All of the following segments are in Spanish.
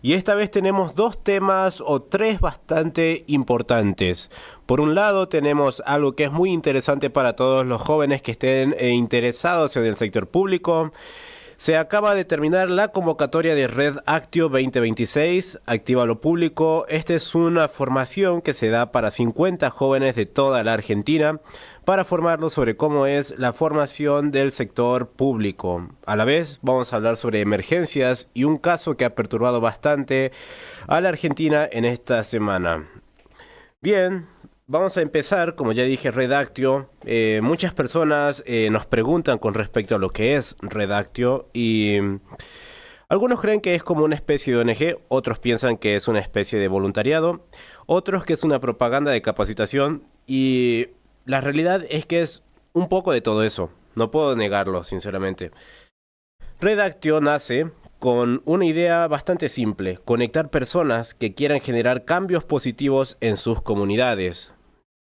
Y esta vez tenemos dos temas o tres bastante importantes. Por un lado tenemos algo que es muy interesante para todos los jóvenes que estén interesados en el sector público. Se acaba de terminar la convocatoria de Red Actio 2026, Activa lo Público. Esta es una formación que se da para 50 jóvenes de toda la Argentina para formarlos sobre cómo es la formación del sector público. A la vez vamos a hablar sobre emergencias y un caso que ha perturbado bastante a la Argentina en esta semana. Bien, vamos a empezar, como ya dije, Redactio. Muchas personas nos preguntan con respecto a lo que es Redactio y algunos creen que es como una especie de ONG, otros piensan que es una especie de voluntariado, otros que es una propaganda de capacitación y la realidad es que es un poco de todo eso. No puedo negarlo, sinceramente. Redactio nace con una idea bastante simple: conectar personas que quieran generar cambios positivos en sus comunidades.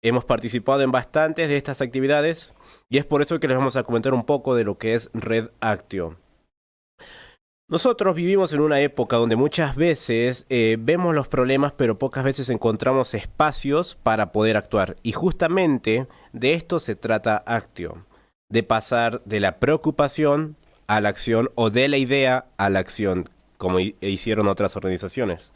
Hemos participado en bastantes de estas actividades y es por eso que les vamos a comentar un poco de lo que es Red Actio. Nosotros vivimos en una época donde muchas veces vemos los problemas, pero pocas veces encontramos espacios para poder actuar. Y justamente de esto se trata Actio, de pasar de la preocupación a la acción o de la idea a la acción, como hicieron otras organizaciones.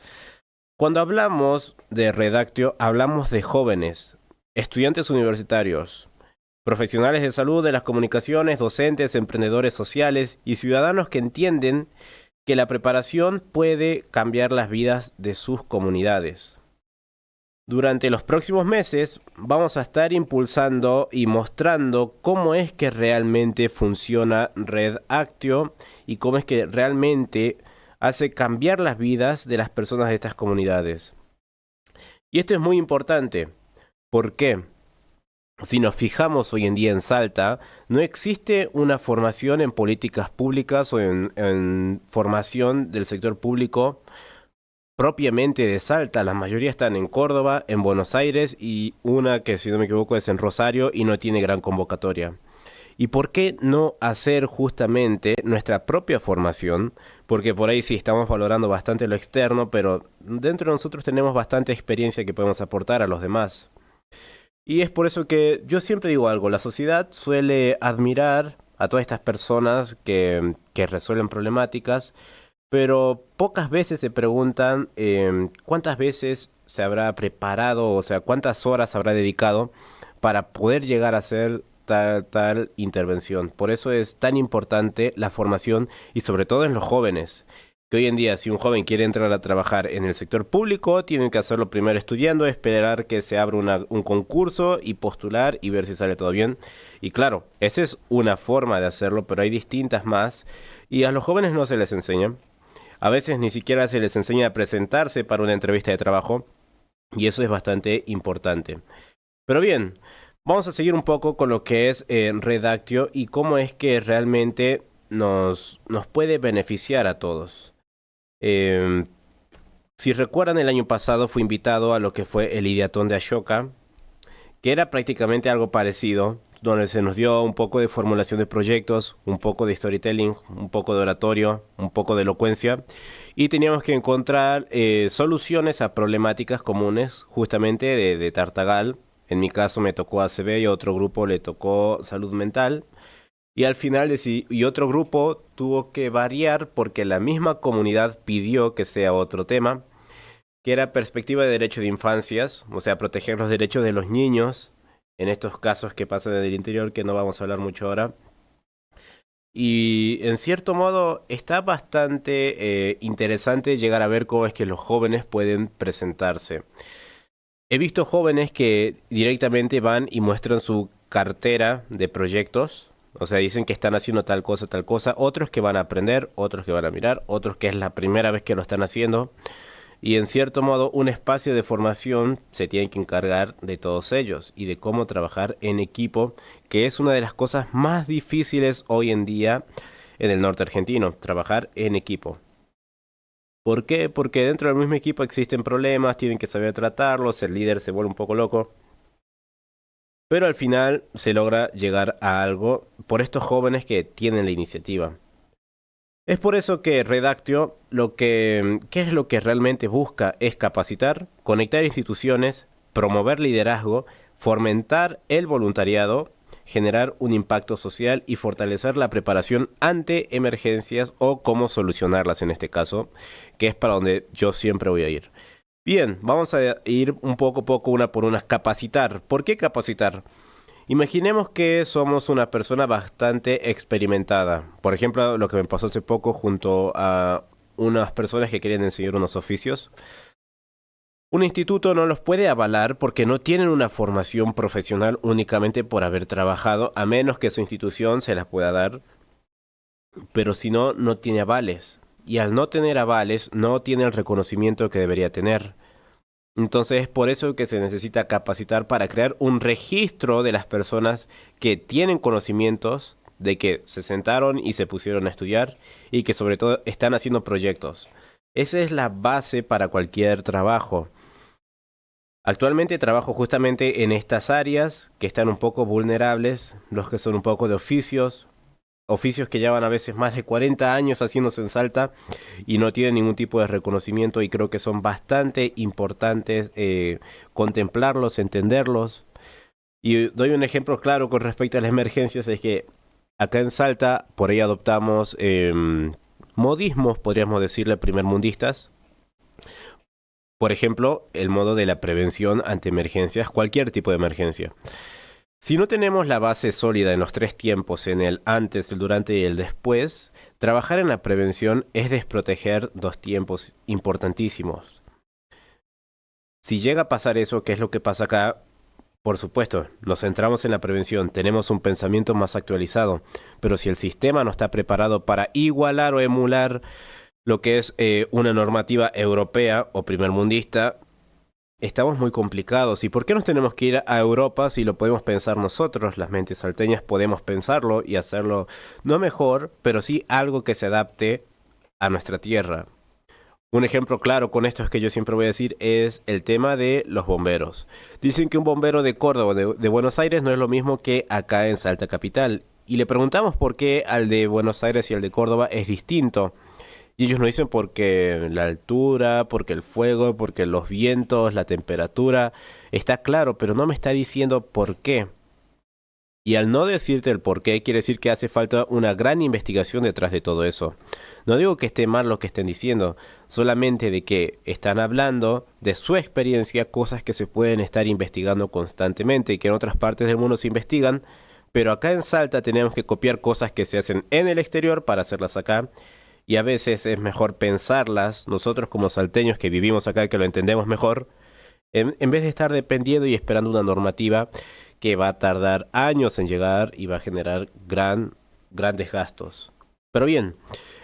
Cuando hablamos de Redactio, hablamos de jóvenes, estudiantes universitarios, profesionales de salud, de las comunicaciones, docentes, emprendedores sociales y ciudadanos que entienden que la preparación puede cambiar las vidas de sus comunidades. Durante los próximos meses vamos a estar impulsando y mostrando cómo es que realmente funciona Red Actio y cómo es que realmente hace cambiar las vidas de las personas de estas comunidades. Y esto es muy importante. ¿Por qué? Si nos fijamos hoy en día en Salta, no existe una formación en políticas públicas o en formación del sector público propiamente de Salta. La mayoría están en Córdoba, en Buenos Aires y una que, si no me equivoco, es en Rosario y no tiene gran convocatoria. ¿Y por qué no hacer justamente nuestra propia formación? Porque por ahí sí estamos valorando bastante lo externo, pero dentro de nosotros tenemos bastante experiencia que podemos aportar a los demás. Y es por eso que yo siempre digo algo: la sociedad suele admirar a todas estas personas que resuelven problemáticas, pero pocas veces se preguntan cuántas veces se habrá preparado, o sea, cuántas horas habrá dedicado para poder llegar a hacer tal intervención. Por eso es tan importante la formación y sobre todo en los jóvenes. Que hoy en día, si un joven quiere entrar a trabajar en el sector público, tienen que hacerlo primero estudiando, esperar que se abra un concurso y postular y ver si sale todo bien. Y claro, esa es una forma de hacerlo, pero hay distintas más y a los jóvenes no se les enseña. A veces ni siquiera se les enseña a presentarse para una entrevista de trabajo y eso es bastante importante. Pero bien, vamos a seguir un poco con lo que es Redactio y cómo es que realmente nos puede beneficiar a todos. Eh, si recuerdan, el año pasado fui invitado a lo que fue el Ideatón de Ashoka, que era prácticamente algo parecido, donde se nos dio un poco de formulación de proyectos, un poco de storytelling, un poco de oratorio, un poco de elocuencia, y teníamos que encontrar soluciones a problemáticas comunes, justamente de Tartagal. En mi caso me tocó ACV y a otro grupo le tocó salud mental. Y al final y otro grupo tuvo que variar porque la misma comunidad pidió que sea otro tema, que era perspectiva de derecho de infancias, o sea, proteger los derechos de los niños en estos casos que pasan en el interior, que no vamos a hablar mucho ahora. Y en cierto modo está bastante interesante llegar a ver cómo es que los jóvenes pueden presentarse. He visto jóvenes que directamente van y muestran su cartera de proyectos. O sea, dicen que están haciendo tal cosa, tal cosa. Otros que van a aprender, otros que van a mirar, otros que es la primera vez que lo están haciendo. Y en cierto modo, un espacio de formación se tiene que encargar de todos ellos y de cómo trabajar en equipo, que es una de las cosas más difíciles hoy en día en el norte argentino, trabajar en equipo. ¿Por qué? Porque dentro del mismo equipo existen problemas, tienen que saber tratarlos, el líder se vuelve un poco loco. Pero al final se logra llegar a algo por estos jóvenes que tienen la iniciativa. Es por eso que Redactio ¿qué es lo que realmente busca? Es capacitar, conectar instituciones, promover liderazgo, fomentar el voluntariado, generar un impacto social y fortalecer la preparación ante emergencias o cómo solucionarlas en este caso, que es para donde yo siempre voy a ir. Bien, vamos a ir un poco a poco, una por una. Capacitar. ¿Por qué capacitar? Imaginemos que somos una persona bastante experimentada. Por ejemplo, lo que me pasó hace poco junto a unas personas que querían enseñar unos oficios. Un instituto no los puede avalar porque no tienen una formación profesional únicamente por haber trabajado, a menos que su institución se las pueda dar, pero si no, no tiene avales. Y al no tener avales, no tiene el reconocimiento que debería tener. Entonces es por eso que se necesita capacitar para crear un registro de las personas que tienen conocimientos, de que se sentaron y se pusieron a estudiar y que sobre todo están haciendo proyectos. Esa es la base para cualquier trabajo. Actualmente trabajo justamente en estas áreas que están un poco vulnerables, los que son un poco de oficios que llevan a veces más de 40 años haciéndose en Salta y no tienen ningún tipo de reconocimiento, y creo que son bastante importantes contemplarlos, entenderlos. Y doy un ejemplo claro con respecto a las emergencias, es que acá en Salta por ahí adoptamos modismos, podríamos decirle, primermundistas. Por ejemplo, el modo de la prevención ante emergencias, cualquier tipo de emergencia. Si no tenemos la base sólida en los tres tiempos, en el antes, el durante y el después, trabajar en la prevención es desproteger dos tiempos importantísimos. Si llega a pasar eso, ¿qué es lo que pasa acá? Por supuesto, nos centramos en la prevención, tenemos un pensamiento más actualizado, pero si el sistema no está preparado para igualar o emular lo que es una normativa europea o primermundista, estamos muy complicados. ¿Y por qué nos tenemos que ir a Europa si lo podemos pensar nosotros? Las mentes salteñas podemos pensarlo y hacerlo no mejor, pero sí algo que se adapte a nuestra tierra. Un ejemplo claro con esto es que yo siempre voy a decir es el tema de los bomberos. Dicen que un bombero de Córdoba, de Buenos Aires, no es lo mismo que acá en Salta Capital. Y le preguntamos por qué al de Buenos Aires y al de Córdoba es distinto. Y ellos nos dicen porque la altura, porque el fuego, porque los vientos, la temperatura. Está claro, pero no me está diciendo por qué. Y al no decirte el por qué, quiere decir que hace falta una gran investigación detrás de todo eso. No digo que esté mal lo que estén diciendo, solamente de que están hablando de su experiencia, cosas que se pueden estar investigando constantemente y que en otras partes del mundo se investigan, pero acá en Salta tenemos que copiar cosas que se hacen en el exterior para hacerlas acá. Y a veces es mejor pensarlas, nosotros como salteños que vivimos acá, que lo entendemos mejor, en vez de estar dependiendo y esperando una normativa que va a tardar años en llegar y va a generar grandes gastos. Pero bien,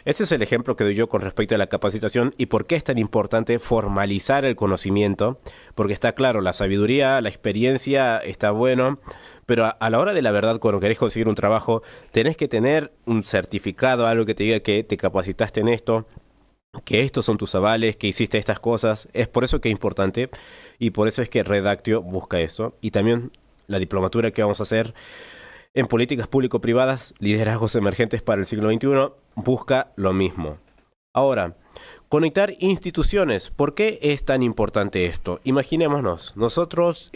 ese es el ejemplo que doy yo con respecto a la capacitación y por qué es tan importante formalizar el conocimiento, porque está claro, la sabiduría, la experiencia está bueno, pero a la hora de la verdad, cuando querés conseguir un trabajo, tenés que tener un certificado, algo que te diga que te capacitaste en esto, que estos son tus avales, que hiciste estas cosas. Es por eso que es importante y por eso es que Redactio busca eso. Y también la diplomatura que vamos a hacer en políticas público-privadas, liderazgos emergentes para el siglo XXI, busca lo mismo. Ahora, conectar instituciones. ¿Por qué es tan importante esto? Imaginémonos, nosotros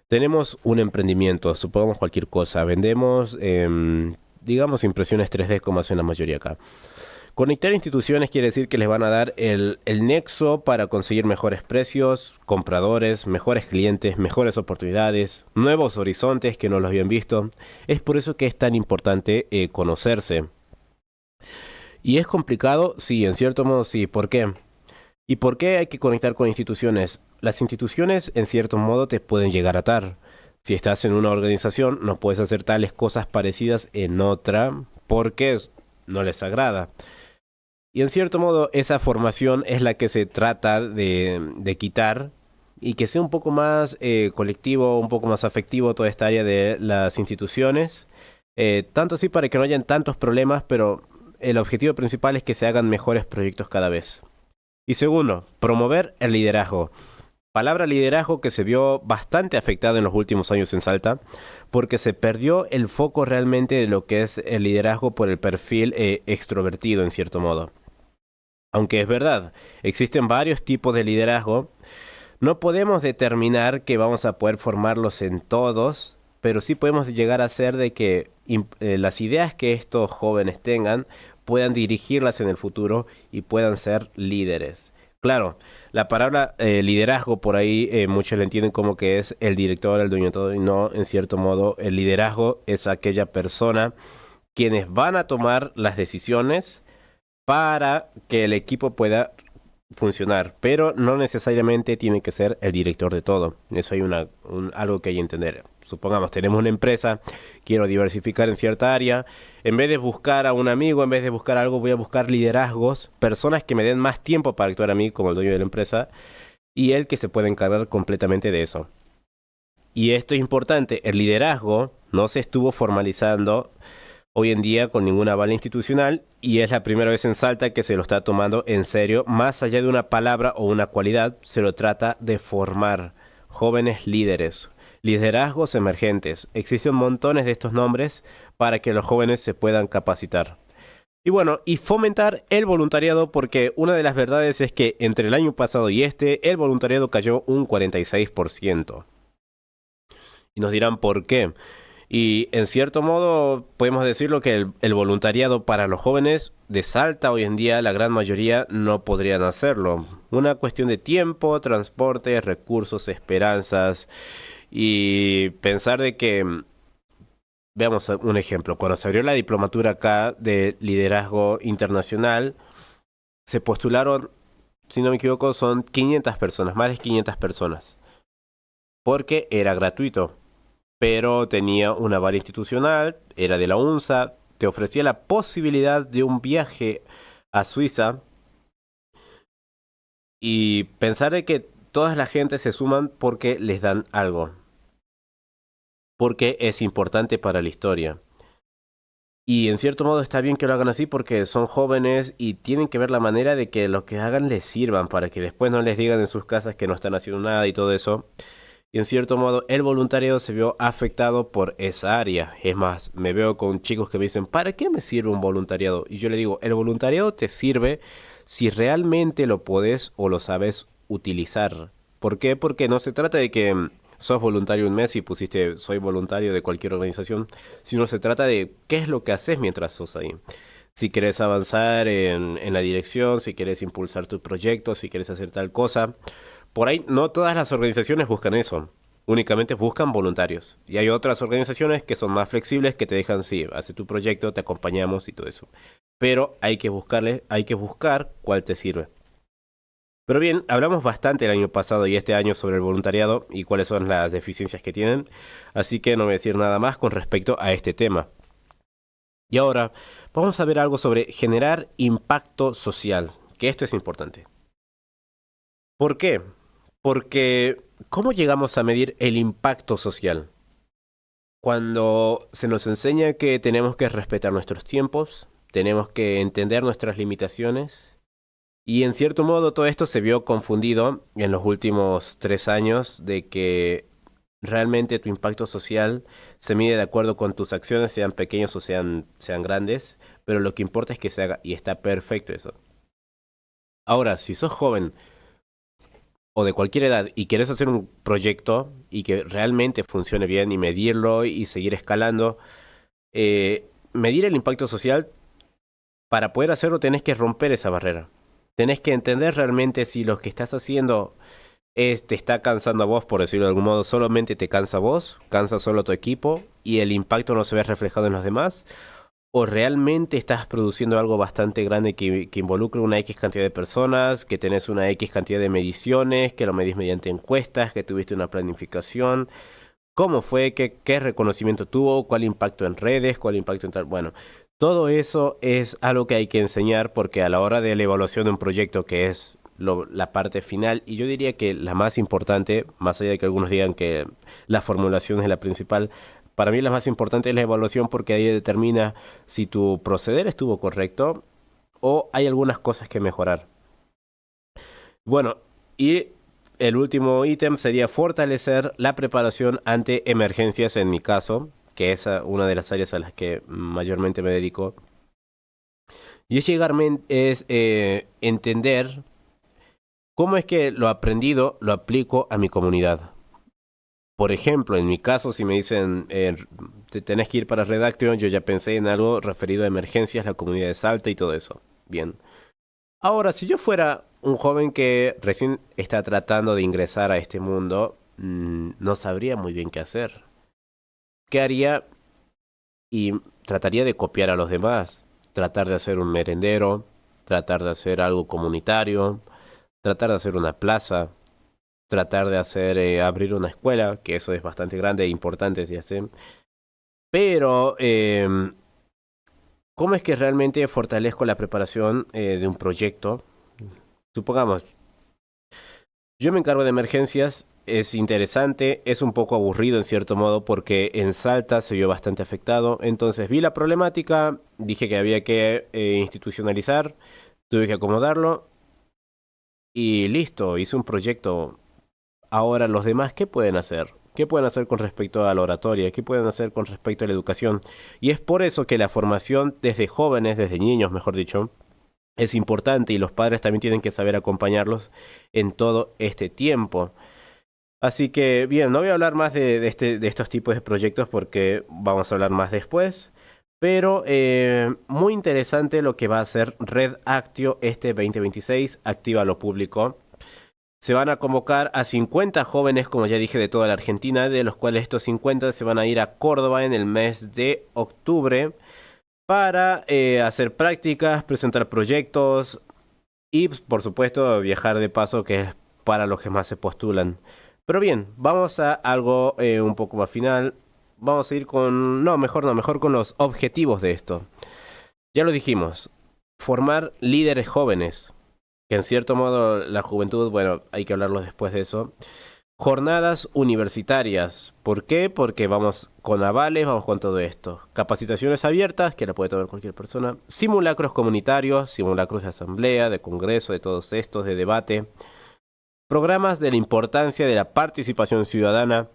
tenemos un emprendimiento, supongamos cualquier cosa, vendemos, digamos, impresiones 3D como hacen la mayoría acá. Conectar instituciones quiere decir que les van a dar el nexo para conseguir mejores precios, compradores, mejores clientes, mejores oportunidades, nuevos horizontes que no los habían visto. Es por eso que es tan importante conocerse. ¿Y es complicado? Sí, en cierto modo sí. ¿Por qué? ¿Y por qué hay que conectar con instituciones? Las instituciones en cierto modo te pueden llegar a atar. Si estás en una organización no puedes hacer tales cosas parecidas en otra porque no les agrada. Y en cierto modo esa formación es la que se trata de quitar y que sea un poco más colectivo, un poco más afectivo toda esta área de las instituciones. Tanto así para que no hayan tantos problemas, pero el objetivo principal es que se hagan mejores proyectos cada vez. Y segundo, promover el liderazgo. Palabra liderazgo que se vio bastante afectada en los últimos años en Salta, porque se perdió el foco realmente de lo que es el liderazgo por el perfil extrovertido en cierto modo. Aunque es verdad, existen varios tipos de liderazgo, no podemos determinar que vamos a poder formarlos en todos, pero sí podemos llegar a ser de que las ideas que estos jóvenes tengan puedan dirigirlas en el futuro y puedan ser líderes. Claro, la palabra liderazgo por ahí muchos le entienden como que es el director, el dueño de todo, y no, en cierto modo, el liderazgo es aquella persona quienes van a tomar las decisiones para que el equipo pueda funcionar, pero no necesariamente tiene que ser el director de todo. Eso hay algo que hay que entender. Supongamos, tenemos una empresa, quiero diversificar en cierta área. En vez de buscar a un amigo, en vez de buscar algo, voy a buscar liderazgos, personas que me den más tiempo para actuar a mí como el dueño de la empresa y él que se puede encargar completamente de eso. Y esto es importante, el liderazgo no se estuvo formalizando hoy en día con ninguna aval institucional y es la primera vez en Salta que se lo está tomando en serio. Más allá de una palabra o una cualidad, se lo trata de formar jóvenes líderes, liderazgos emergentes. Existen montones de estos nombres para que los jóvenes se puedan capacitar. Y bueno, y fomentar el voluntariado porque una de las verdades es que entre el año pasado y el voluntariado cayó un 46%. Y nos dirán por qué. Y en cierto modo podemos decirlo que el voluntariado para los jóvenes de Salta hoy en día la gran mayoría no podrían hacerlo. Una cuestión de tiempo, transporte, recursos, esperanzas y pensar de que, veamos un ejemplo, cuando se abrió la diplomatura acá de liderazgo internacional, se postularon, si no me equivoco, son 500 personas, más de 500 personas, porque era gratuito. Pero tenía una aval institucional, era de la UNSA, te ofrecía la posibilidad de un viaje a Suiza y pensar de que toda la gente se suman porque les dan algo, porque es importante para la historia. Y en cierto modo está bien que lo hagan así porque son jóvenes y tienen que ver la manera de que lo que hagan les sirvan para que después no les digan en sus casas que no están haciendo nada y todo eso. Y en cierto modo el voluntariado se vio afectado por esa área. Es más, me veo con chicos que me dicen, ¿para qué me sirve un voluntariado? Y yo le digo, el voluntariado te sirve si realmente lo podés o lo sabes utilizar. ¿Por qué? Porque no se trata de que sos voluntario un mes y pusiste soy voluntario de cualquier organización, sino se trata de qué es lo que haces mientras sos ahí. Si querés avanzar en la dirección, si querés impulsar tu proyecto, si querés hacer tal cosa. Por ahí no todas las organizaciones buscan eso, únicamente buscan voluntarios. Y hay otras organizaciones que son más flexibles que te dejan, sí, hace tu proyecto, te acompañamos y todo eso. Pero hay que buscar cuál te sirve. Pero bien, hablamos bastante el año pasado y este año sobre el voluntariado y cuáles son las deficiencias que tienen, así que no voy a decir nada más con respecto a este tema. Y ahora vamos a ver algo sobre generar impacto social, que esto es importante. ¿Por qué? Porque, ¿cómo llegamos a medir el impacto social? Cuando se nos enseña que tenemos que respetar nuestros tiempos, tenemos que entender nuestras limitaciones, y en cierto modo todo esto se vio confundido en los últimos 3 años de que realmente tu impacto social se mide de acuerdo con tus acciones, sean pequeños o sean grandes, pero lo que importa es que se haga, y está perfecto eso. Ahora, si sos joven, o de cualquier edad y quieres hacer un proyecto y que realmente funcione bien y medirlo y seguir escalando, medir el impacto social, para poder hacerlo tenés que romper esa barrera. Tenés que entender realmente si lo que estás haciendo te está cansando a vos, por decirlo de algún modo, solamente te cansa a vos, cansa solo a tu equipo y el impacto no se ve reflejado en los demás, o realmente estás produciendo algo bastante grande que involucre una X cantidad de personas, que tenés una X cantidad de mediciones, que lo medís mediante encuestas, que tuviste una planificación, cómo fue, qué reconocimiento tuvo, cuál impacto en redes, cuál impacto en tal. Bueno, todo eso es algo que hay que enseñar porque a la hora de la evaluación de un proyecto que es la parte final, y yo diría que la más importante, más allá de que algunos digan que la formulación es la principal, para mí la más importante es la evaluación porque ahí determina si tu proceder estuvo correcto o hay algunas cosas que mejorar. Bueno, y el último ítem sería fortalecer la preparación ante emergencias en mi caso, que es una de las áreas a las que mayormente me dedico. Y es entender cómo es que lo aprendido lo aplico a mi comunidad. Por ejemplo, en mi caso, si me dicen tenés que ir para Redaction, yo ya pensé en algo referido a emergencias, la comunidad de Salta y todo eso. Bien. Ahora, si yo fuera un joven que recién está tratando de ingresar a este mundo, no sabría muy bien qué hacer. ¿Qué haría? Y trataría de copiar a los demás. Tratar de hacer un merendero, tratar de hacer algo comunitario, tratar de hacer una plaza, tratar de abrir una escuela, que eso es bastante grande e importante si hacen. Pero, ¿cómo es que realmente fortalezco la preparación de un proyecto? Supongamos, yo me encargo de emergencias, es interesante, es un poco aburrido en cierto modo porque en Salta se vio bastante afectado, entonces vi la problemática, dije que había que institucionalizar, tuve que acomodarlo y listo, hice un proyecto. Ahora, los demás, ¿qué pueden hacer? ¿Qué pueden hacer con respecto a la oratoria? ¿Qué pueden hacer con respecto a la educación? Y es por eso que la formación desde jóvenes, desde niños, mejor dicho, es importante y los padres también tienen que saber acompañarlos en todo este tiempo. Así que, bien, no voy a hablar más de estos tipos de proyectos porque vamos a hablar más después. Pero muy interesante lo que va a hacer Red Actio este 2026, Activa lo Público. Se van a convocar a 50 jóvenes, como ya dije, de toda la Argentina, de los cuales estos 50 se van a ir a Córdoba en el mes de octubre para hacer prácticas, presentar proyectos y, por supuesto, viajar de paso, que es para los que más se postulan. Pero bien, vamos a algo un poco más final. Vamos a ir con... No, mejor con los objetivos de esto. Ya lo dijimos, formar líderes jóvenes, que en cierto modo la juventud, bueno, hay que hablarlo después de eso. Jornadas universitarias. ¿Por qué? Porque vamos con avales, vamos con todo esto. Capacitaciones abiertas, que la puede tomar cualquier persona. Simulacros comunitarios, simulacros de asamblea, de congreso, de todos estos, de debate. Programas de la importancia de la participación ciudadana.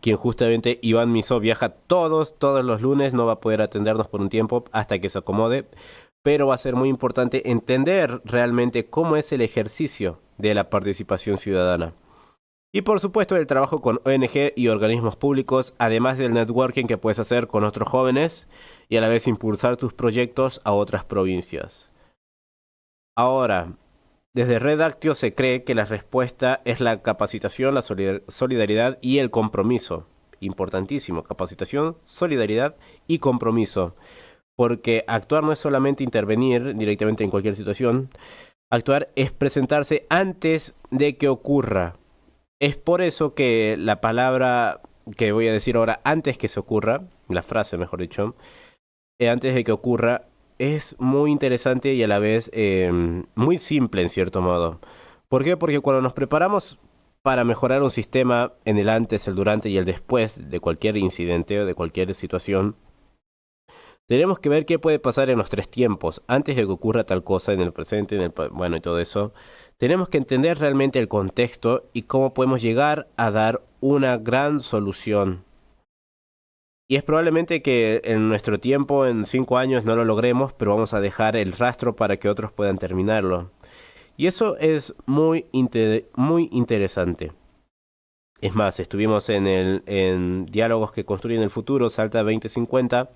Quien justamente Iván Misó viaja todos los lunes, no va a poder atendernos por un tiempo hasta que se acomode. Pero va a ser muy importante entender realmente cómo es el ejercicio de la participación ciudadana. Y por supuesto el trabajo con ONG y organismos públicos, además del networking que puedes hacer con otros jóvenes y a la vez impulsar tus proyectos a otras provincias. Ahora, desde Red Actio se cree que la respuesta es la capacitación, la solidaridad y el compromiso. Importantísimo, capacitación, solidaridad y compromiso. Porque actuar no es solamente intervenir directamente en cualquier situación. Actuar es presentarse antes de que ocurra. Es por eso que la palabra que voy a decir ahora, antes que se ocurra, la frase mejor dicho, antes de que ocurra, es muy interesante y a la vez muy simple en cierto modo. ¿Por qué? Porque cuando nos preparamos para mejorar un sistema en el antes, el durante y el después de cualquier incidente o de cualquier situación, tenemos que ver qué puede pasar en los tres tiempos, antes de que ocurra tal cosa en el presente, bueno y todo eso. Tenemos que entender realmente el contexto y cómo podemos llegar a dar una gran solución. Y es probablemente que en nuestro tiempo, en 5 años, no lo logremos, pero vamos a dejar el rastro para que otros puedan terminarlo. Y eso es muy interesante. Es más, estuvimos en Diálogos que construyen el futuro, Salta 2050,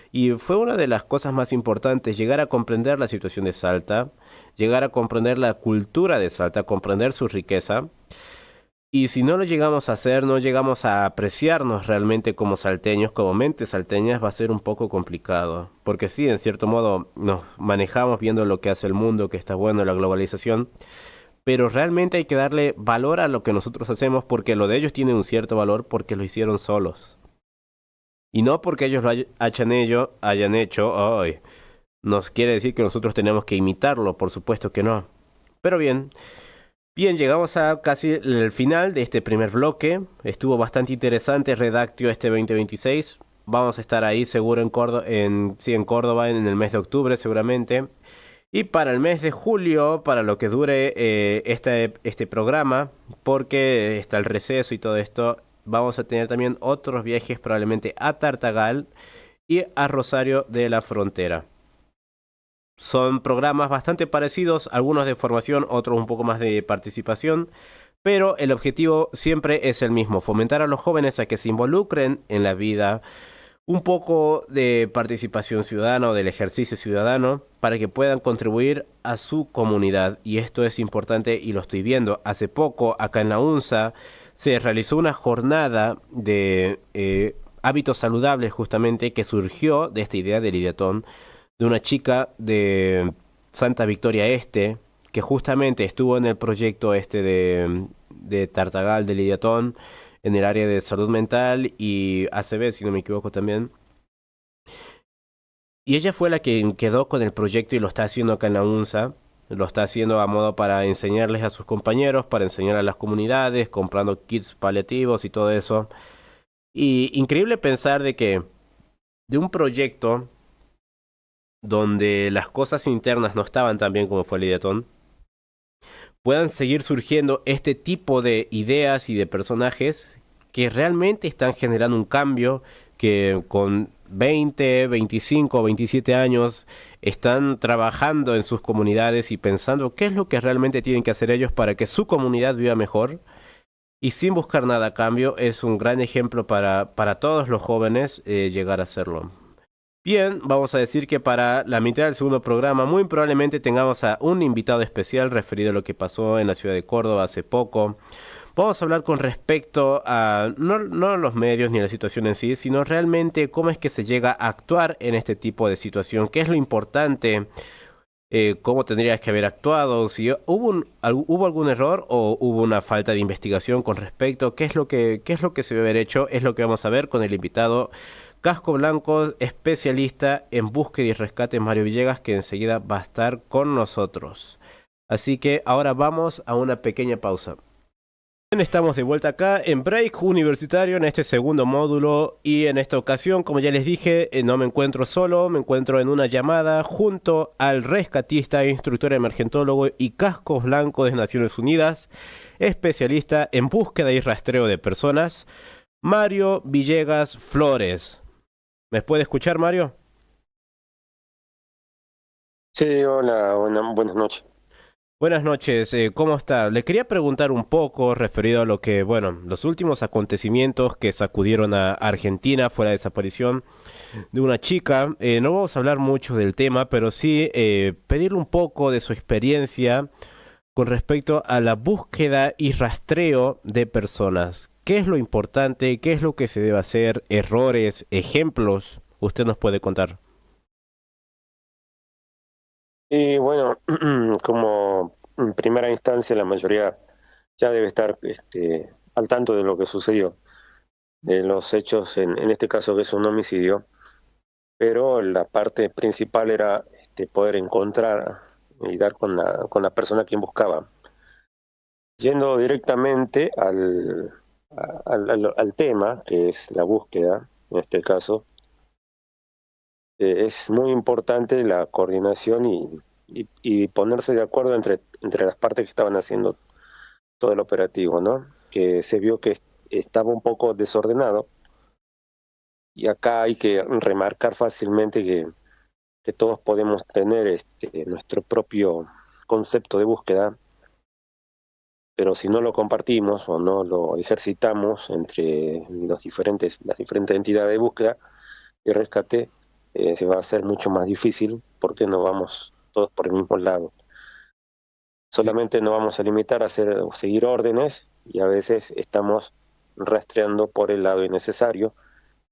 y fue una de las cosas más importantes, llegar a comprender la situación de Salta, llegar a comprender la cultura de Salta, comprender su riqueza. Y si no lo llegamos a hacer, no llegamos a apreciarnos realmente como salteños, como mentes salteñas, va a ser un poco complicado. Porque sí, en cierto modo nos manejamos viendo lo que hace el mundo, que está bueno la globalización, pero realmente hay que darle valor a lo que nosotros hacemos porque lo de ellos tiene un cierto valor porque lo hicieron solos. Y no porque ellos lo hayan hecho, ay, nos quiere decir que nosotros tenemos que imitarlo, por supuesto que no. Pero bien, llegamos a casi el final de este primer bloque. Estuvo bastante interesante Redactio este 2026. Vamos a estar ahí seguro en Córdoba en el mes de octubre seguramente. Y para el mes de julio, para lo que dure este programa, porque está el receso y todo esto, vamos a tener también otros viajes probablemente a Tartagal y a Rosario de la Frontera. Son programas bastante parecidos, algunos de formación, otros un poco más de participación, pero el objetivo siempre es el mismo, fomentar a los jóvenes a que se involucren en la vida, un poco de participación ciudadana o del ejercicio ciudadano para que puedan contribuir a su comunidad. Y esto es importante y lo estoy viendo. Hace poco, acá en la UNSA, se realizó una jornada de hábitos saludables justamente que surgió de esta idea del ideatón de una chica de Santa Victoria Este que justamente estuvo en el proyecto este de Tartagal del ideatón en el área de salud mental y ACB, si no me equivoco también. Y ella fue la que quedó con el proyecto y lo está haciendo acá en la UNSA. Lo está haciendo a modo para enseñarles a sus compañeros, para enseñar a las comunidades, comprando kits paliativos y todo eso. Y increíble pensar de que de un proyecto donde las cosas internas no estaban tan bien como fue el Ideatón, puedan seguir surgiendo este tipo de ideas y de personajes que realmente están generando un cambio, que con 20, 25, 27 años están trabajando en sus comunidades y pensando qué es lo que realmente tienen que hacer ellos para que su comunidad viva mejor y sin buscar nada a cambio. Es un gran ejemplo para todos los jóvenes llegar a hacerlo. Bien, vamos a decir que para la mitad del segundo programa muy probablemente tengamos a un invitado especial referido a lo que pasó en la ciudad de Córdoba hace poco. Vamos a hablar con respecto a no los medios ni la situación en sí, sino realmente cómo es que se llega a actuar en este tipo de situación, qué es lo importante, cómo tendrías que haber actuado, si hubo algún error o hubo una falta de investigación con respecto, qué es lo que se debe haber hecho, es lo que vamos a ver con el invitado Casco Blanco, especialista en búsqueda y rescate, Mario Villegas, que enseguida va a estar con nosotros. Así que ahora vamos a una pequeña pausa. Bien, estamos de vuelta acá en Break Universitario en este segundo módulo y en esta ocasión, como ya les dije, no me encuentro solo, me encuentro en una llamada junto al rescatista, instructor emergentólogo y cascos blancos de Naciones Unidas, especialista en búsqueda y rastreo de personas, Mario Villegas Flores. ¿Me puede escuchar, Mario? Sí, hola, buenas noches. Buenas noches, ¿cómo está? Le quería preguntar un poco referido a lo que, bueno, los últimos acontecimientos que sacudieron a Argentina fue la desaparición de una chica. No vamos a hablar mucho del tema, pero sí pedirle un poco de su experiencia con respecto a la búsqueda y rastreo de personas. ¿Qué es lo importante? ¿Qué es lo que se debe hacer? ¿Errores? ¿Ejemplos? Usted nos puede contar. Y bueno, como en primera instancia la mayoría ya debe estar al tanto de lo que sucedió, de los hechos, en este caso que es un homicidio, pero la parte principal era poder encontrar y dar con la persona a quien buscaba. Yendo directamente al tema, que es la búsqueda, en este caso, es muy importante la coordinación y ponerse de acuerdo entre las partes que estaban haciendo todo el operativo, ¿no? Que se vio que estaba un poco desordenado y acá hay que remarcar fácilmente que todos podemos tener nuestro propio concepto de búsqueda, pero si no lo compartimos o no lo ejercitamos entre las diferentes entidades de búsqueda y rescate, se va a hacer mucho más difícil porque no vamos todos por el mismo lado. Sí. Solamente nos vamos a limitar a seguir órdenes y a veces estamos rastreando por el lado innecesario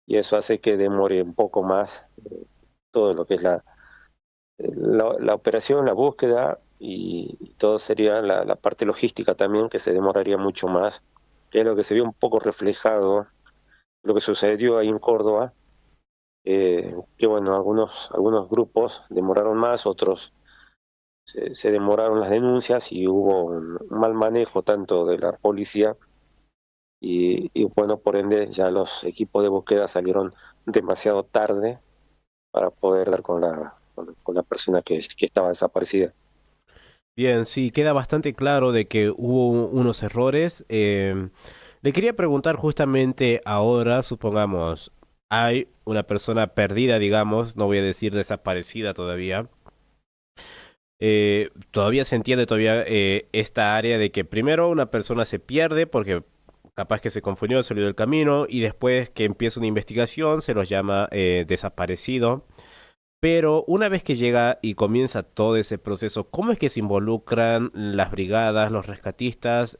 y eso hace que demore un poco más todo lo que es la operación, la búsqueda y todo sería la parte logística también que se demoraría mucho más, que es lo que se vio un poco reflejado, lo que sucedió ahí en Córdoba, que bueno, algunos grupos demoraron más, otros se demoraron las denuncias y hubo un mal manejo tanto de la policía y bueno, por ende ya los equipos de búsqueda salieron demasiado tarde para poder dar con la persona que estaba desaparecida. Bien, sí, queda bastante claro de que hubo unos errores. Le quería preguntar justamente ahora, supongamos, hay una persona perdida, digamos, no voy a decir desaparecida todavía. Todavía se entiende todavía esta área de que primero una persona se pierde porque capaz que se confundió, salió del camino y después que empieza una investigación se los llama desaparecido. Pero una vez que llega y comienza todo ese proceso, ¿cómo es que se involucran las brigadas, los rescatistas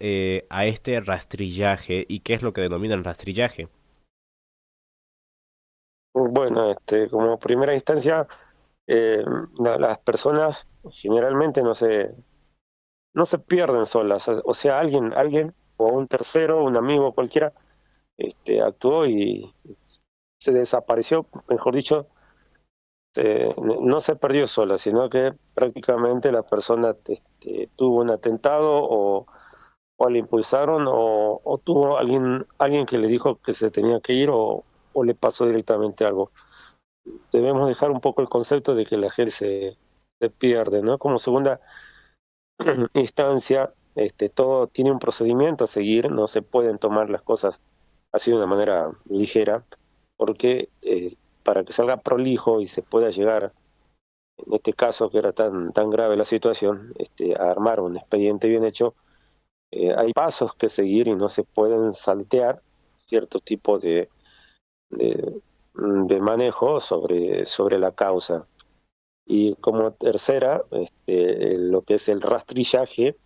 a este rastrillaje y qué es lo que denominan rastrillaje? Bueno, como primera instancia, eh, las personas generalmente no se pierden solas, o sea, alguien o un tercero, un amigo cualquiera, actuó y se desapareció, mejor dicho, no se perdió sola, sino que prácticamente la persona tuvo un atentado o le impulsaron o tuvo alguien que le dijo que se tenía que ir o le pasó directamente algo. Debemos dejar un poco el concepto de que la gente se pierde, ¿no? Como segunda instancia, todo tiene un procedimiento a seguir, no se pueden tomar las cosas así de una manera ligera, porque para que salga prolijo y se pueda llegar, en este caso que era tan grave la situación, a armar un expediente bien hecho, hay pasos que seguir y no se pueden saltear cierto tipo de, de manejo sobre la causa. Y como tercera, lo que es el rastrillaje,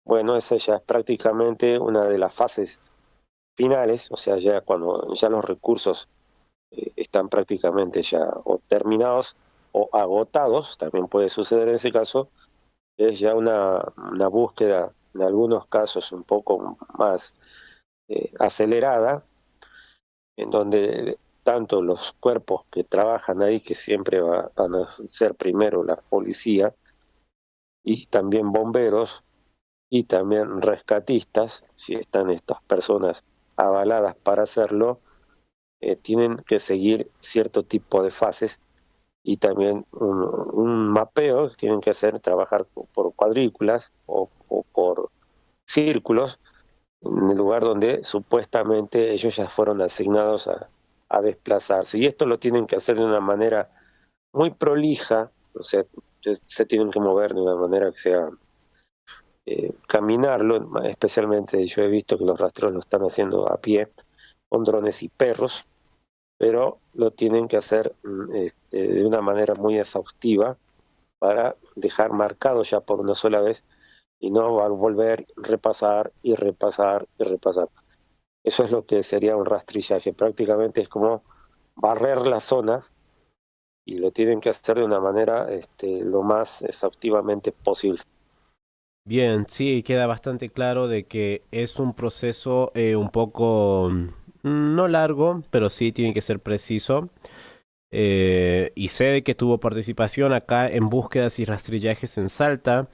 bueno, esa ya es prácticamente una de las fases finales, o sea, ya cuando ya los recursos están prácticamente ya o terminados o agotados, también puede suceder en ese caso, es ya una búsqueda, en algunos casos un poco más acelerada, en donde tanto los cuerpos que trabajan ahí, que siempre van a ser primero la policía, y también bomberos, y también rescatistas, si están estas personas avaladas para hacerlo, tienen que seguir cierto tipo de fases y también un mapeo, tienen que hacer, trabajar por cuadrículas o por círculos, en el lugar donde supuestamente ellos ya fueron asignados a desplazarse. Y esto lo tienen que hacer de una manera muy prolija, o sea, se tienen que mover de una manera que sea caminarlo, especialmente yo he visto que los rastreos lo están haciendo a pie, con drones y perros, pero lo tienen que hacer de una manera muy exhaustiva para dejar marcado ya por una sola vez y no va a volver, repasar y repasar y repasar. Eso es lo que sería un rastrillaje. Prácticamente es como barrer la zona y lo tienen que hacer de una manera lo más exhaustivamente posible. Bien, sí, queda bastante claro de que es un proceso un poco no largo, pero sí tiene que ser preciso. Y sé de que tuvo participación acá en búsquedas y rastrillajes en Salta.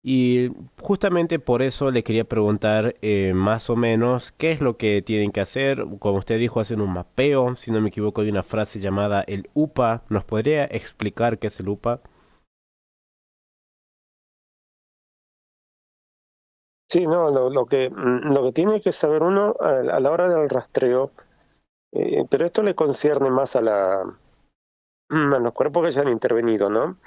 Y justamente por eso le quería preguntar más o menos qué es lo que tienen que hacer. Como usted dijo, hacen un mapeo, si no me equivoco, hay una frase llamada el UPA. ¿Nos podría explicar qué es el UPA? Sí, no, lo que tiene que saber uno a la hora del rastreo, pero esto le concierne más a los cuerpos que ya han intervenido, ¿no?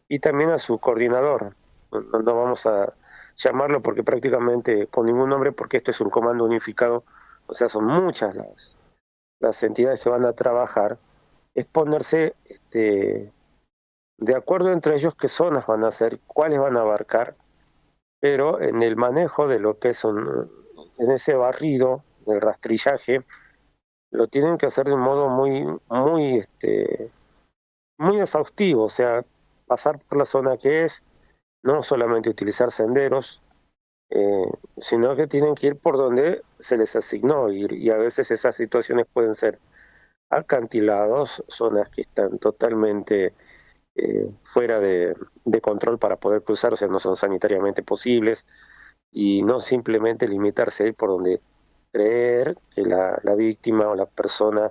Y también a su coordinador. No vamos a llamarlo porque prácticamente con ningún nombre, porque esto es un comando unificado, o sea, son muchas las entidades que van a trabajar, es ponerse de acuerdo entre ellos qué zonas van a hacer, cuáles van a abarcar, pero en el manejo de lo que es en ese barrido, el rastrillaje, lo tienen que hacer de un modo muy exhaustivo, o sea, pasar por la zona que es, no solamente utilizar senderos, eh, sino que tienen que ir por donde se les asignó ir, y a veces esas situaciones pueden ser acantilados, zonas que están totalmente fuera de control para poder cruzar, o sea, no son sanitariamente posibles, y no simplemente limitarse a ir por donde creer que la víctima o la persona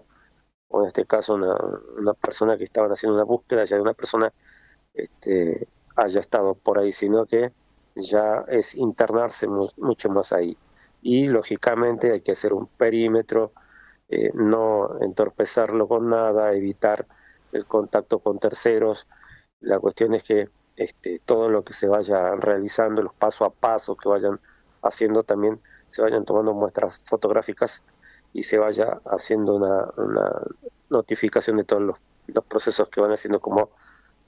o en este caso una persona que estaban haciendo una búsqueda, ya de una persona haya estado por ahí, sino que ya es internarse mucho más ahí. Y lógicamente hay que hacer un perímetro, no entorpecerlo con nada, evitar el contacto con terceros. La cuestión es que todo lo que se vaya realizando, los paso a paso que vayan haciendo también, se vayan tomando muestras fotográficas y se vaya haciendo una notificación de todos los procesos que van haciendo, como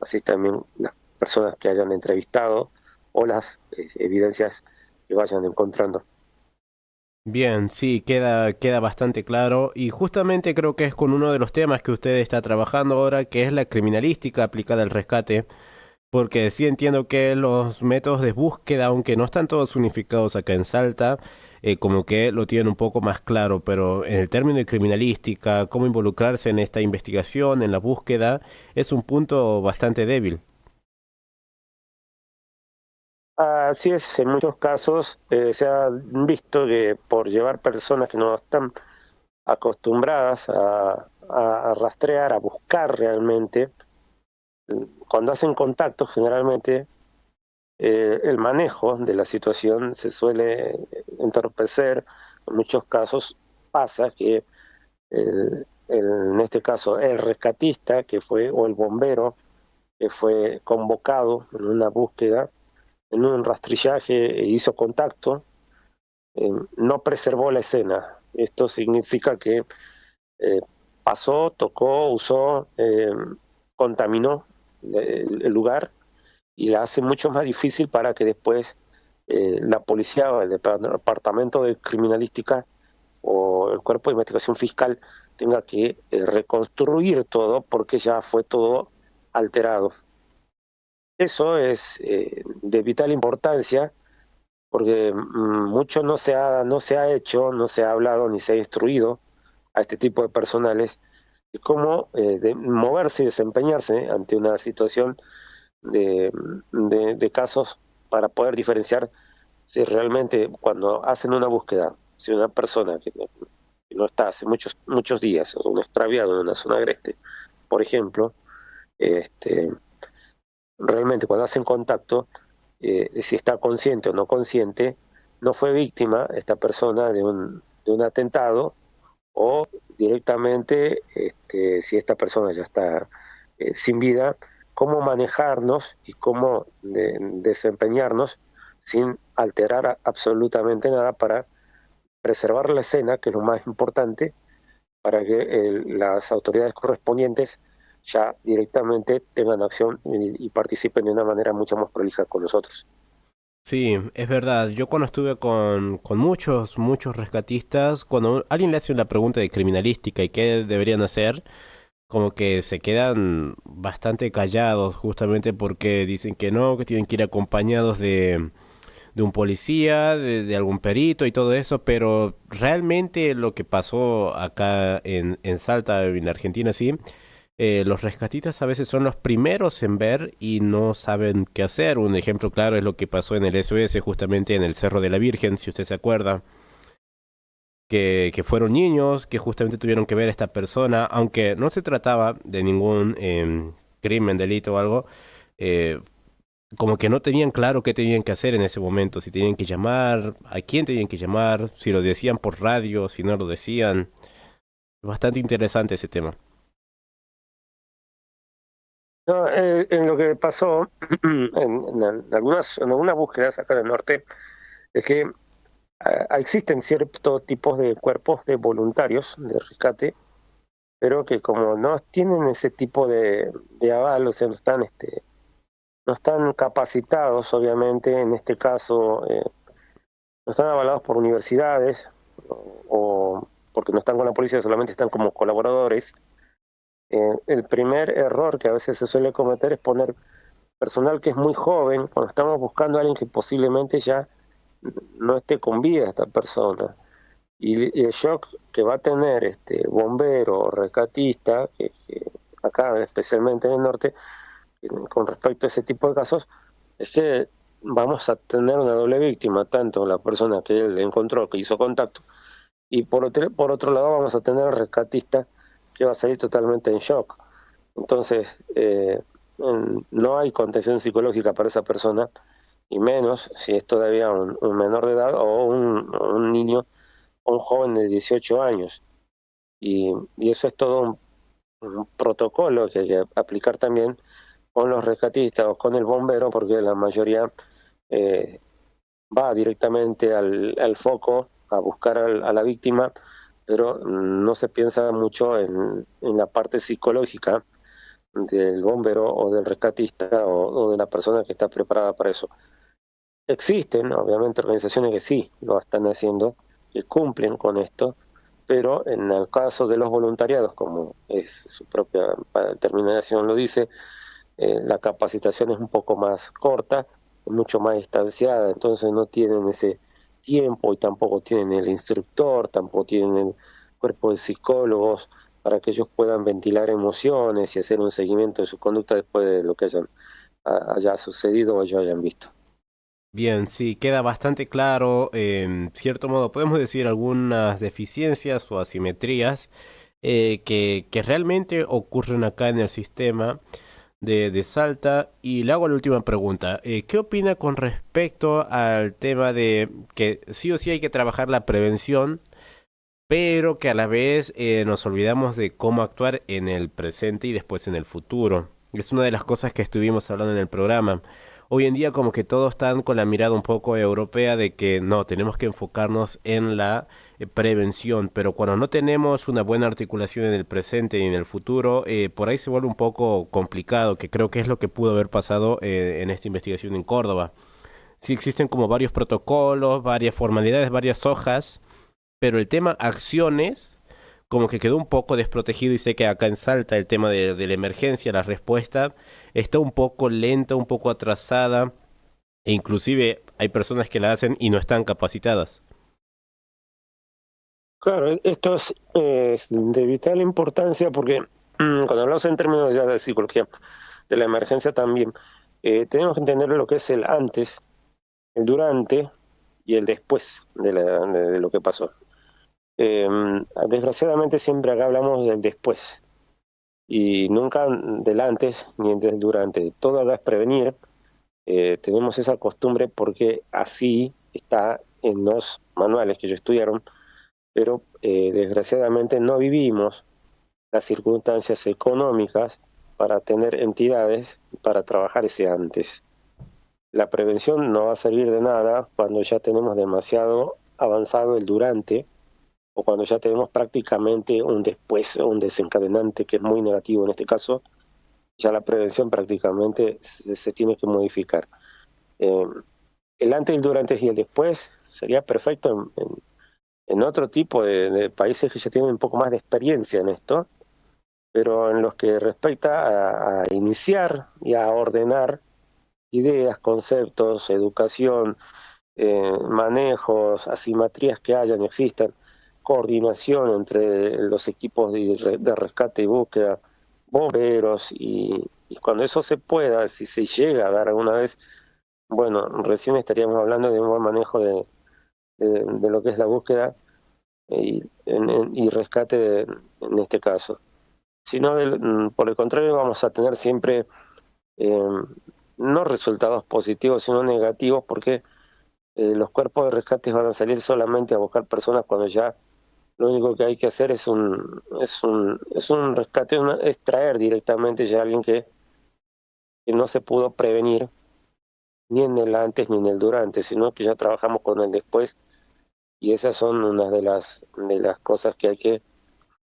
así también las personas que hayan entrevistado o las evidencias que vayan encontrando. Bien, sí, queda bastante claro y justamente creo que es con uno de los temas que usted está trabajando ahora, que es la criminalística aplicada al rescate, porque sí entiendo que los métodos de búsqueda, aunque no están todos unificados acá en Salta, como que lo tienen un poco más claro, pero en el término de criminalística, cómo involucrarse en esta investigación, en la búsqueda, es un punto bastante débil. Así es, en muchos casos se ha visto que por llevar personas que no están acostumbradas a rastrear, a buscar realmente, cuando hacen contacto generalmente el manejo de la situación se suele entorpecer. En muchos casos pasa que en este caso el rescatista que fue, o el bombero que fue convocado en una búsqueda, en un rastrillaje, hizo contacto, no preservó la escena. Esto significa que eh, pasó, tocó, usó, contaminó el lugar, y la hace mucho más difícil para que después la policía o el departamento de criminalística o el cuerpo de investigación fiscal tenga que reconstruir todo, porque ya fue todo alterado. Eso es de vital importancia, porque mucho no se ha hecho, no se ha hablado ni se ha instruido a este tipo de personales de cómo de moverse y desempeñarse ante una situación de, de casos, para poder diferenciar si realmente, cuando hacen una búsqueda, si una persona que no está hace muchos días, o un extraviado en una zona agreste, por ejemplo, este, realmente cuando hacen contacto, si está consciente o no consciente, no fue víctima esta persona de un atentado, o directamente, si esta persona ya está sin vida, cómo manejarnos y cómo desempeñarnos sin alterar absolutamente nada, para preservar la escena, que es lo más importante, para que las autoridades correspondientes ya directamente tengan acción y participen de una manera mucho más prolija con nosotros. Sí, es verdad. Yo cuando estuve con muchos rescatistas, cuando alguien le hace una pregunta de criminalística y qué deberían hacer, como que se quedan bastante callados justamente porque dicen que no, que tienen que ir acompañados de un policía, de algún perito y todo eso, pero realmente lo que pasó acá en Salta, en Argentina, sí, los rescatistas a veces son los primeros en ver y no saben qué hacer. Un ejemplo claro es lo que pasó en el SOS, justamente en el Cerro de la Virgen, si usted se acuerda, que fueron niños que justamente tuvieron que ver a esta persona, aunque no se trataba de ningún crimen, delito o algo, eh, como que no tenían claro qué tenían que hacer en ese momento, si tenían que llamar, a quién tenían que llamar, si lo decían por radio, si no lo decían. Bastante interesante ese tema. No, en lo que pasó en algunas búsquedas acá en el norte, es que existen ciertos tipos de cuerpos de voluntarios de rescate, pero que como no tienen ese tipo de aval, o sea, no están capacitados, obviamente, en este caso, no están avalados por universidades, o porque no están con la policía, solamente están como colaboradores. El primer error que a veces se suele cometer es poner personal que es muy joven, cuando estamos buscando a alguien que posiblemente ya no esté con vida esta persona. Y el shock que va a tener este bombero o rescatista, que acá especialmente en el norte, con respecto a ese tipo de casos, es que vamos a tener una doble víctima, tanto la persona que él encontró, que hizo contacto, y por otro lado vamos a tener al rescatista, que va a salir totalmente en shock. Entonces, no hay contención psicológica para esa persona, y menos si es todavía un menor de edad o un niño o un joven de 18 años. Y eso es todo un protocolo que hay que aplicar también con los rescatistas o con el bombero, porque la mayoría eh, va directamente al foco a buscar a la víctima, pero no se piensa mucho en la parte psicológica del bombero o del rescatista o de la persona que está preparada para eso. Existen, obviamente, organizaciones que sí lo están haciendo, que cumplen con esto, pero en el caso de los voluntariados, como es su propia terminación lo dice, la capacitación es un poco más corta, mucho más distanciada, entonces no tienen ese tiempo y tampoco tienen el instructor, tampoco tienen el cuerpo de psicólogos para que ellos puedan ventilar emociones y hacer un seguimiento de su conducta después de lo que haya sucedido o ellos hayan visto. Bien, sí, queda bastante claro, en cierto modo podemos decir algunas deficiencias o asimetrías que realmente ocurren acá en el sistema de Salta. Y le hago la última pregunta. ¿Qué opina con respecto al tema de que sí o sí hay que trabajar la prevención, pero que a la vez nos olvidamos de cómo actuar en el presente y después en el futuro? Es una de las cosas que estuvimos hablando en el programa. Hoy en día como que todos están con la mirada un poco europea de que no, tenemos que enfocarnos en la prevención, pero cuando no tenemos una buena articulación en el presente y en el futuro, por ahí se vuelve un poco complicado, que creo que es lo que pudo haber pasado en esta investigación en Córdoba. Sí existen como varios protocolos, varias formalidades, varias hojas, pero el tema acciones como que quedó un poco desprotegido, y sé que acá en Salta el tema de la emergencia, la respuesta, está un poco lenta, un poco atrasada, e inclusive hay personas que la hacen y no están capacitadas. Claro, esto es de vital importancia porque cuando hablamos en términos ya de psicología, de la emergencia también, tenemos que entender lo que es el antes, el durante y el después de lo que pasó. Eh, Desgraciadamente siempre acá hablamos del después y nunca del antes ni del durante. Todo acá es prevenir. Tenemos esa costumbre porque así está en los manuales que ellos estudiaron, pero desgraciadamente no vivimos las circunstancias económicas para tener entidades para trabajar ese antes. La prevención no va a servir de nada cuando ya tenemos demasiado avanzado el durante o cuando ya tenemos prácticamente un después o un desencadenante que es muy negativo en este caso. Ya la prevención prácticamente se tiene que modificar. Eh, el antes, el durante y el después sería perfecto en otro tipo de países que ya tienen un poco más de experiencia en esto, pero en los que respecta a iniciar y a ordenar ideas, conceptos, educación, manejos, asimetrías que hayan, existan, coordinación entre los equipos de rescate y búsqueda, bomberos, y cuando eso se pueda, si se llega a dar alguna vez, bueno, recién estaríamos hablando de un buen manejo de lo que es la búsqueda y rescate en este caso. Si no, por el contrario, vamos a tener siempre eh, no resultados positivos, sino negativos, porque los cuerpos de rescate van a salir solamente a buscar personas cuando ya lo único que hay que hacer es un rescate, es traer directamente ya a alguien que no se pudo prevenir ni en el antes ni en el durante, sino que ya trabajamos con el después, y esas son unas de las cosas que hay que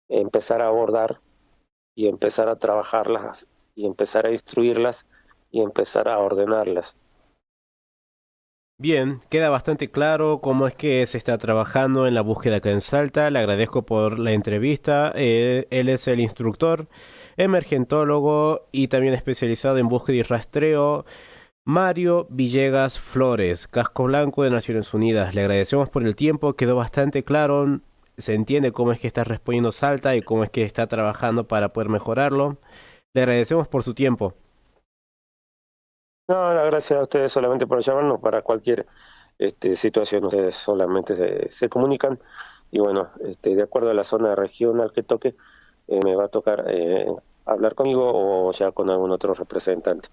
empezar a abordar y empezar a trabajarlas y empezar a instruirlas y empezar a ordenarlas. Bien, queda bastante claro cómo es que se está trabajando en la búsqueda acá en Salta. Le agradezco por la entrevista. Él es el instructor, emergentólogo y también especializado en búsqueda y rastreo, Mario Villegas Flores, casco blanco de Naciones Unidas. Le agradecemos por el tiempo, quedó bastante claro. Se entiende cómo es que está respondiendo Salta y cómo es que está trabajando para poder mejorarlo. Le agradecemos por su tiempo. No, gracias a ustedes solamente por llamarnos para cualquier situación. Ustedes solamente se comunican y bueno, de acuerdo a la zona regional que toque, me va a tocar hablar conmigo o ya con algún otro representante.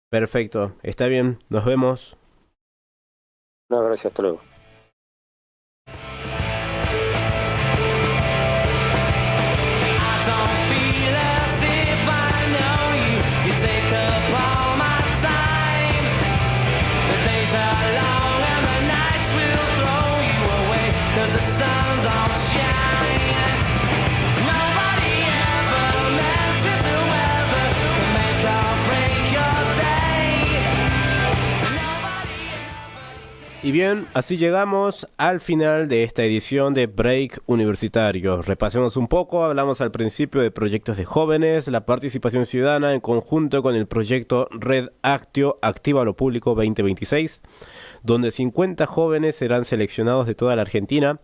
Perfecto, está bien, nos vemos. No, gracias, hasta luego. Y bien, así llegamos al final de esta edición de Break Universitario. Repasemos un poco, hablamos al principio de proyectos de jóvenes, la participación ciudadana en conjunto con el proyecto Red Actio Activa lo Público 2026, donde 50 jóvenes serán seleccionados de toda la Argentina.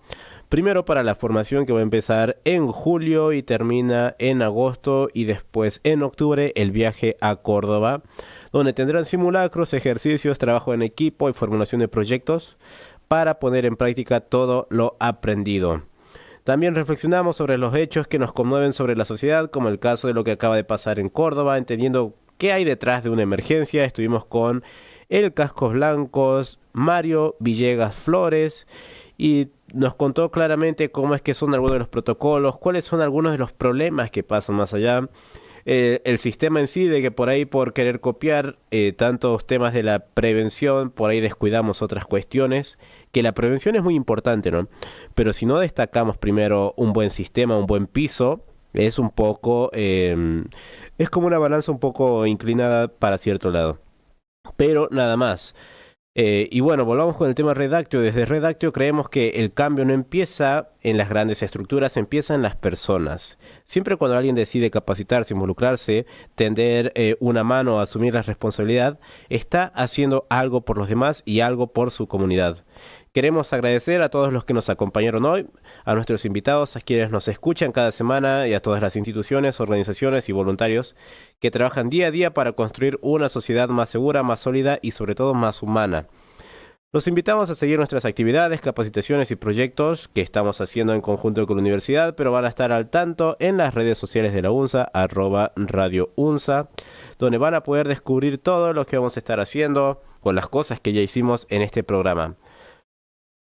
Primero para la formación que va a empezar en julio y termina en agosto, y después en octubre el viaje a Córdoba, donde tendrán simulacros, ejercicios, trabajo en equipo y formulación de proyectos para poner en práctica todo lo aprendido. También reflexionamos sobre los hechos que nos conmueven sobre la sociedad, como el caso de lo que acaba de pasar en Córdoba, entendiendo qué hay detrás de una emergencia. Estuvimos con el Cascos Blancos, Mario Villegas Flores, y nos contó claramente cómo es que son algunos de los protocolos, cuáles son algunos de los problemas que pasan más allá. El sistema en sí, de que por ahí por querer copiar tantos temas de la prevención, por ahí descuidamos otras cuestiones, que la prevención es muy importante, ¿no? Pero si no destacamos primero un buen sistema, un buen piso, es un poco, es como una balanza un poco inclinada para cierto lado. Pero nada más. Y bueno, volvamos con el tema Redactio. Desde Redactio creemos que el cambio no empieza en las grandes estructuras, empieza en las personas. Siempre cuando alguien decide capacitarse, involucrarse, tender una mano a asumir la responsabilidad, está haciendo algo por los demás y algo por su comunidad. Queremos agradecer a todos los que nos acompañaron hoy, a nuestros invitados, a quienes nos escuchan cada semana y a todas las instituciones, organizaciones y voluntarios que trabajan día a día para construir una sociedad más segura, más sólida y sobre todo más humana. Los invitamos a seguir nuestras actividades, capacitaciones y proyectos que estamos haciendo en conjunto con la universidad, pero van a estar al tanto en las redes sociales de la UNSA, @radiounsa, donde van a poder descubrir todo lo que vamos a estar haciendo con las cosas que ya hicimos en este programa.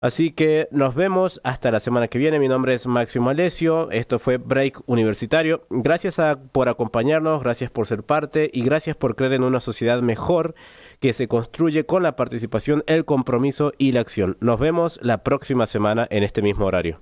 Así que nos vemos hasta la semana que viene. Mi nombre es Máximo Alessio. Esto fue Break Universitario. Gracias por acompañarnos, gracias por ser parte y gracias por creer en una sociedad mejor que se construye con la participación, el compromiso y la acción. Nos vemos la próxima semana en este mismo horario.